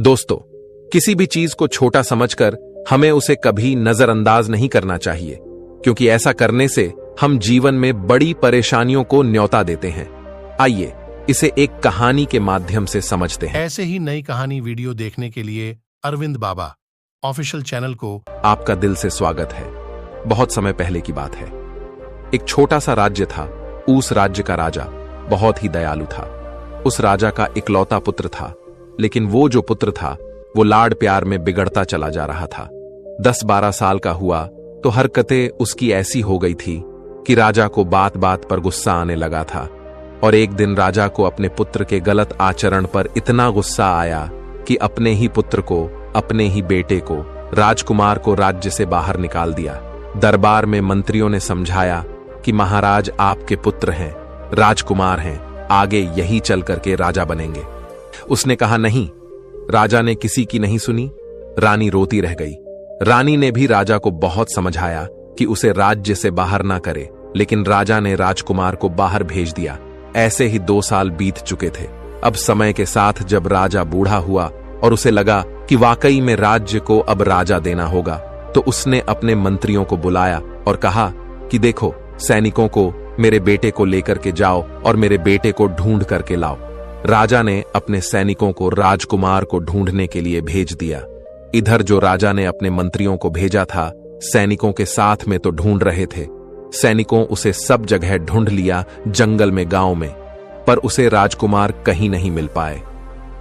दोस्तों, किसी भी चीज को छोटा समझकर हमें उसे कभी नजरअंदाज नहीं करना चाहिए, क्योंकि ऐसा करने से हम जीवन में बड़ी परेशानियों को न्योता देते हैं। आइए इसे एक कहानी के माध्यम से समझते हैं। ऐसे ही नई कहानी वीडियो देखने के लिए अरविंद बाबा ऑफिशियल चैनल को आपका दिल से स्वागत है। बहुत समय पहले की बात है। एक छोटा सा राज्य था। उस राज्य का राजा बहुत ही दयालु था। उस राजा का इकलौता पुत्र था, लेकिन वो जो पुत्र था वो लाड प्यार में बिगड़ता चला जा रहा था। 10-12 साल का हुआ तो हरकतें उसकी ऐसी हो गई थी कि राजा को बात बात पर गुस्सा आने लगा था। और एक दिन राजा को अपने पुत्र के गलत आचरण पर इतना गुस्सा आया कि अपने ही पुत्र को, अपने ही बेटे को, राजकुमार को राज्य से बाहर निकाल दिया। दरबार में मंत्रियों ने समझाया कि महाराज आपके पुत्र हैं, राजकुमार हैं, आगे यही चल करके राजा बनेंगे। उसने कहा नहीं। राजा ने किसी की नहीं सुनी। रानी रोती रह गई। रानी ने भी राजा को बहुत समझाया कि उसे राज्य से बाहर ना करे, लेकिन राजा ने राजकुमार को बाहर भेज दिया। ऐसे ही 2 साल बीत चुके थे। अब समय के साथ जब राजा बूढ़ा हुआ और उसे लगा कि वाकई में राज्य को अब राजा देना होगा, तो उसने अपने मंत्रियों को बुलाया और कहा कि देखो, सैनिकों को मेरे बेटे को लेकर के जाओ और मेरे बेटे को ढूंढ करके लाओ। राजा ने अपने सैनिकों को राजकुमार को ढूंढने के लिए भेज दिया। इधर जो राजा ने अपने मंत्रियों को भेजा था, सैनिकों के साथ में तो ढूंढ रहे थे। सैनिकों उसे सब जगह ढूंढ लिया, जंगल में, गांव में, पर उसे राजकुमार कहीं नहीं मिल पाए।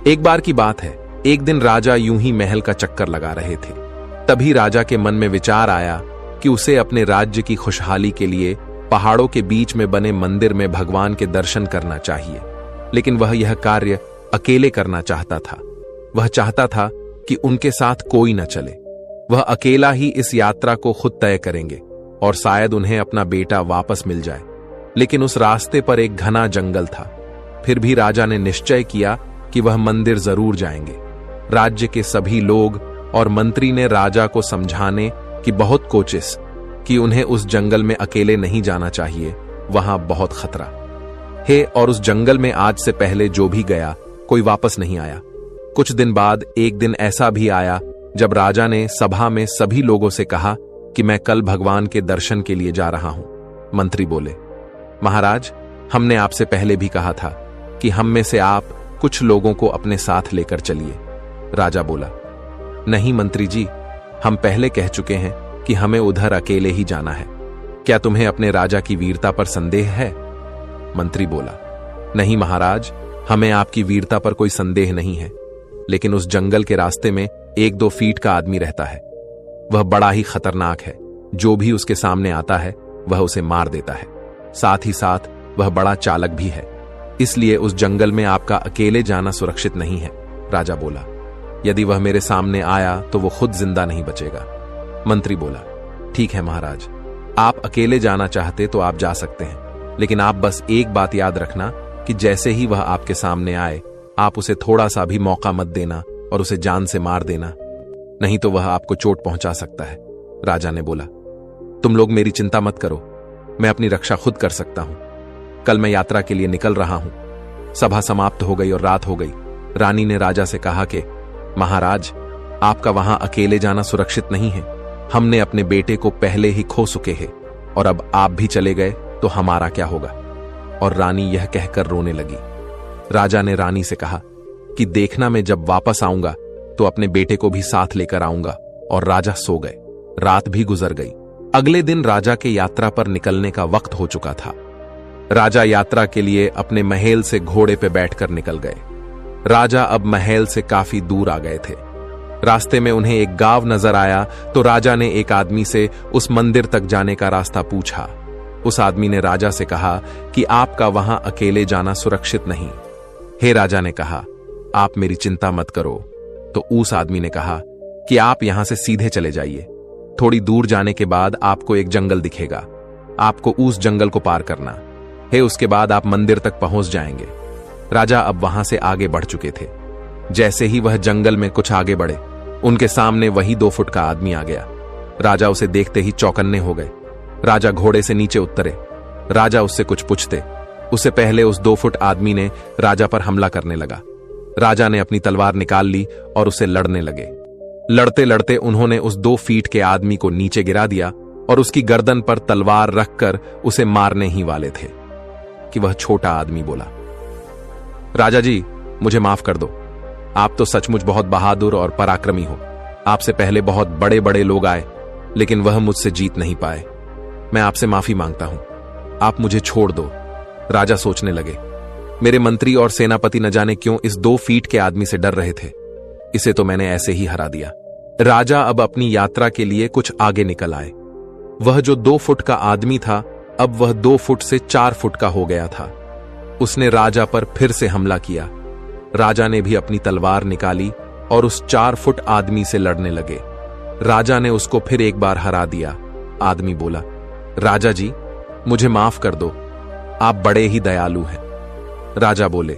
एक बार की बात है, एक दिन राजा यूं ही महल का चक्कर लगा रहे थे। तभी राजा के मन में विचार आया कि उसे अपने राज्य की खुशहाली के लिए पहाड़ों के बीच में बने मंदिर में भगवान के दर्शन करना चाहिए। लेकिन वह यह कार्य अकेले करना चाहता था। वह चाहता था कि उनके साथ कोई न चले। वह अकेला ही इस यात्रा को खुद तय करेंगे और शायद उन्हें अपना बेटा वापस मिल जाए। लेकिन उस रास्ते पर एक घना जंगल था। फिर भी राजा ने निश्चय किया कि वह मंदिर जरूर जाएंगे। राज्य के सभी लोग और मंत्री ने राजा को समझाने की बहुत कोशिश कि उन्हें उस जंगल में अकेले नहीं जाना चाहिए, वहां बहुत खतरा है। और उस जंगल में आज से पहले जो भी गया, कोई वापस नहीं आया। कुछ दिन बाद एक दिन ऐसा भी आया जब राजा ने सभा में सभी लोगों से कहा कि मैं कल भगवान के दर्शन के लिए जा रहा हूं। मंत्री बोले, महाराज, हमने आपसे पहले भी कहा था कि हम में से आप कुछ लोगों को अपने साथ लेकर चलिए। राजा बोला, नहीं मंत्री जी, हम पहले कह चुके हैं कि हमें उधर अकेले ही जाना है। क्या तुम्हें अपने राजा की वीरता पर संदेह है? मंत्री बोला, नहीं महाराज, हमें आपकी वीरता पर कोई संदेह नहीं है, लेकिन उस जंगल के रास्ते में 1-2 फीट का आदमी रहता है। वह बड़ा ही खतरनाक है। जो भी उसके सामने आता है वह उसे मार देता है। साथ ही साथ वह बड़ा चालक भी है। इसलिए उस जंगल में आपका अकेले जाना सुरक्षित नहीं है। राजा बोला, यदि वह मेरे सामने आया तो वो खुद जिंदा नहीं बचेगा। मंत्री बोला, ठीक है महाराज, आप अकेले जाना चाहते तो आप जा सकते हैं, लेकिन आप बस एक बात याद रखना कि जैसे ही वह आपके सामने आए, आप उसे थोड़ा सा भी मौका मत देना और उसे जान से मार देना, नहीं तो वह आपको चोट पहुंचा सकता है। राजा ने बोला, तुम लोग मेरी चिंता मत करो, मैं अपनी रक्षा खुद कर सकता हूं। कल मैं यात्रा के लिए निकल रहा हूं। सभा समाप्त हो गई और रात हो गई। रानी ने राजा से कहा कि महाराज, आपका वहां अकेले जाना सुरक्षित नहीं है। हमने अपने बेटे को पहले ही खो चुके हैं और अब आप भी चले गए तो हमारा क्या होगा? और रानी यह कहकर रोने लगी। राजा ने रानी से कहा कि देखना, मैं जब वापस आऊंगा तो अपने बेटे को भी साथ लेकर आऊंगा। और राजा सो गए। रात भी गुजर गई। अगले दिन राजा के यात्रा पर निकलने का वक्त हो चुका था। राजा यात्रा के लिए अपने महल से घोड़े पे बैठकर निकल गए। राजा अब महल से काफी दूर आ गए थे। रास्ते में उन्हें एक गांव नजर आया तो राजा ने एक आदमी से उस मंदिर तक जाने का रास्ता पूछा। उस आदमी ने राजा से कहा कि आपका वहां अकेले जाना सुरक्षित नहीं। हे राजा ने कहा, आप मेरी चिंता मत करो। तो उस आदमी ने कहा कि आप यहां से सीधे चले जाइए। थोड़ी दूर जाने के बाद आपको एक जंगल दिखेगा। आपको उस जंगल को पार करना है। उसके बाद आप मंदिर तक पहुंच जाएंगे। राजा अब वहां से आगे बढ़ चुके थे। जैसे ही वह जंगल में कुछ आगे बढ़े, उनके सामने वही 2 फुट का आदमी आ गया। राजा उसे देखते ही चौकन्ने हो गए। राजा घोड़े से नीचे उतरे। राजा उससे कुछ पूछते, उससे पहले उस 2 फुट आदमी ने राजा पर हमला करने लगा। राजा ने अपनी तलवार निकाल ली और उसे लड़ने लगे। लड़ते लड़ते उन्होंने उस 2 फीट के आदमी को नीचे गिरा दिया और उसकी गर्दन पर तलवार रखकर उसे मारने ही वाले थे कि वह छोटा आदमी बोला, राजा जी, मुझे माफ कर दो। आप तो सचमुच बहुत बहादुर और पराक्रमी हो। आपसे पहले बहुत बड़े बड़े लोग आए, लेकिन वह मुझसे जीत नहीं पाए। मैं आपसे माफी मांगता हूं। आप मुझे छोड़ दो। राजा सोचने लगे, मेरे मंत्री और सेनापति न जाने क्यों इस 2 फीट के आदमी से डर रहे थे। इसे तो मैंने ऐसे ही हरा दिया। राजा अब अपनी यात्रा के लिए कुछ आगे निकल आए। वह जो 2 फुट का आदमी था, अब वह 2 फुट से 4 फुट का हो गया था। उसने राजा पर फिर से हमला किया। राजा ने भी अपनी तलवार निकाली और उस 4 फुट आदमी से लड़ने लगे। राजा ने उसको फिर एक बार हरा दिया। आदमी बोला, राजा जी, मुझे माफ कर दो। आप बड़े ही दयालु हैं। राजा बोले,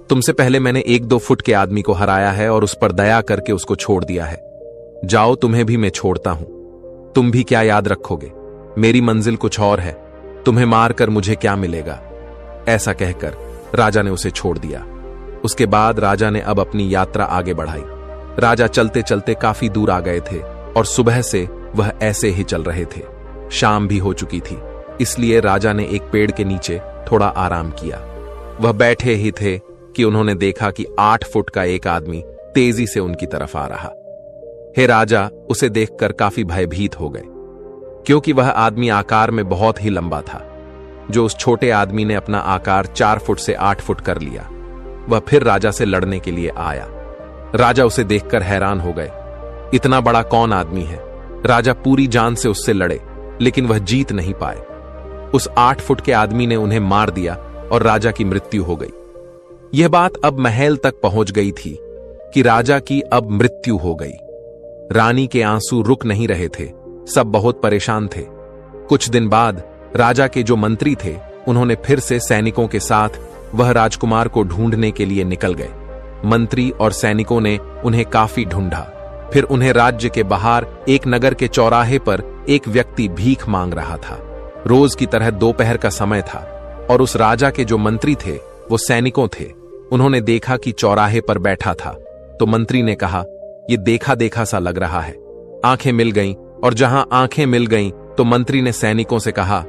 तुमसे पहले मैंने 1-2 फुट के आदमी को हराया है और उस पर दया करके उसको छोड़ दिया है। जाओ, तुम्हें भी मैं छोड़ता हूं। तुम भी क्या याद रखोगे? मेरी मंजिल कुछ और है। तुम्हें मारकर मुझे क्या मिलेगा? ऐसा कहकर राजा ने उसे छोड़ दिया। उसके बाद राजा ने अब अपनी यात्रा आगे बढ़ाई। राजा चलते चलते काफी दूर आ गए थे और सुबह से वह ऐसे ही चल रहे थे। शाम भी हो चुकी थी, इसलिए राजा ने एक पेड़ के नीचे थोड़ा आराम किया। वह बैठे ही थे कि उन्होंने देखा कि 8 फुट का एक आदमी तेजी से उनकी तरफ आ रहा। हे राजा उसे देखकर काफी भयभीत हो गए, क्योंकि वह आदमी आकार में बहुत ही लंबा था। जो उस छोटे आदमी ने अपना आकार 4 फुट से 8 फुट कर लिया। वह फिर राजा से लड़ने के लिए आया। राजा उसे देखकर हैरान हो गए। इतना बड़ा कौन आदमी है? राजा पूरी जान से उससे लड़े, लेकिन वह जीत नहीं पाए। उस 8 फुट के आदमी ने उन्हें मार दिया और राजा की मृत्यु हो गई। यह बात अब महल तक पहुंच गई थी कि राजा की अब मृत्यु हो गई। रानी के आंसू रुक नहीं रहे थे। सब बहुत परेशान थे। कुछ दिन बाद राजा के जो मंत्री थे, उन्होंने फिर से सैनिकों के साथ वह राजकुमार को ढूंढने के लिए निकल गए। मंत्री और सैनिकों ने उन्हें काफी ढूंढा। फिर उन्हें राज्य के बाहर एक नगर के चौराहे पर एक व्यक्ति भीख मांग रहा था। रोज की तरह दोपहर का समय था और उस राजा के जो मंत्री थे वो सैनिकों थे। उन्होंने देखा कि चौराहे पर बैठा था, तो मंत्री ने कहा, ये देखा देखा सा लग रहा है। आंखें मिल गईं, और जहां आंखें मिल गईं तो मंत्री ने सैनिकों से कहा,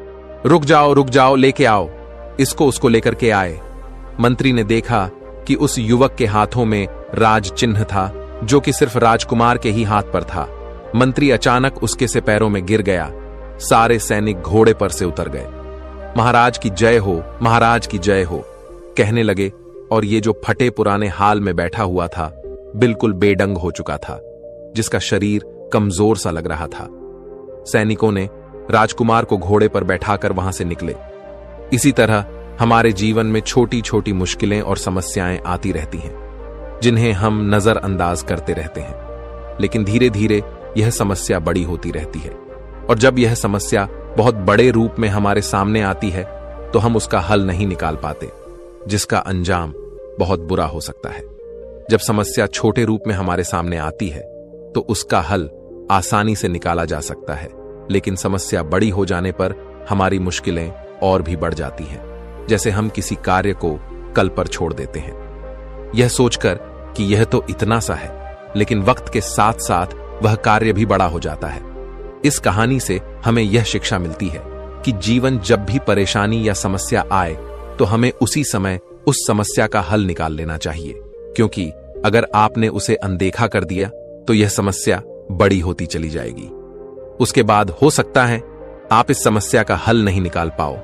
रुक जाओ, लेके आओ। इसको उसको लेकर के आए। मंत्री ने देखा कि उस युवक के हाथों में राज चिन्ह था, जो कि सिर्फ राजकुमार के ही हाथ पर था। मंत्री अचानक उसके से पैरों में गिर गया। सारे सैनिक घोड़े पर से उतर गए। महाराज की जय हो, महाराज की जय हो कहने लगे, और ये जो फटे पुराने हाल में बैठा हुआ था बिल्कुल बेडंग हो चुका था, जिसका शरीर कमजोर सा लग रहा था। सैनिकों ने राजकुमार को घोड़े पर बैठाकर वहां से निकले। इसी तरह हमारे जीवन में छोटी छोटी मुश्किलें और समस्याएं आती रहती हैं, जिन्हें हम नजरअंदाज करते रहते हैं, लेकिन धीरे धीरे यह समस्या बड़ी होती रहती है। और जब यह समस्या बहुत बड़े रूप में हमारे सामने आती है तो हम उसका हल नहीं निकाल पाते, जिसका अंजाम बहुत बुरा हो सकता है। जब समस्या छोटे रूप में हमारे सामने आती है तो उसका हल आसानी से निकाला जा सकता है, लेकिन समस्या बड़ी हो जाने पर हमारी मुश्किलें और भी बढ़ जाती हैं। जैसे हम किसी कार्य को कल पर छोड़ देते हैं, यह सोचकर कि यह तो इतना सा है, लेकिन वक्त के साथ साथ वह कार्य भी बड़ा हो जाता है। इस कहानी से हमें यह शिक्षा मिलती है कि जीवन जब भी परेशानी या समस्या आए तो हमें उसी समय उस समस्या का हल निकाल लेना चाहिए, क्योंकि अगर आपने उसे अनदेखा कर दिया तो यह समस्या बड़ी होती चली जाएगी। उसके बाद हो सकता है आप इस समस्या का हल नहीं निकाल पाओ।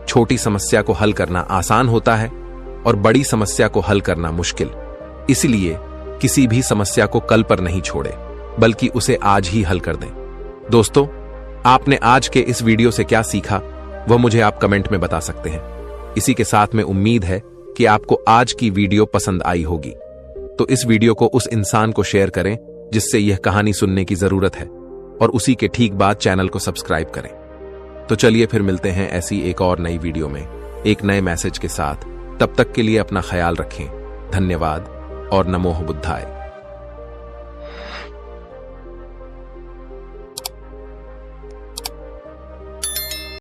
छोटी समस्या को हल करना आसान होता है और बड़ी समस्या को हल करना मुश्किल। इसलिए किसी भी समस्या को कल पर नहीं छोड़े, बल्कि उसे आज ही हल कर दें। दोस्तों, आपने आज के इस वीडियो से क्या सीखा वह मुझे आप कमेंट में बता सकते हैं। इसी के साथ में उम्मीद है कि आपको आज की वीडियो पसंद आई होगी, तो इस वीडियो को उस इंसान को शेयर करें जिससे यह कहानी सुनने की जरूरत है, और उसी के ठीक बाद चैनल को सब्सक्राइब करें। तो चलिए फिर मिलते हैं ऐसी एक और नई वीडियो में एक नए मैसेज के साथ। तब तक के लिए अपना ख्याल रखें। धन्यवाद और नमो बुद्धाय।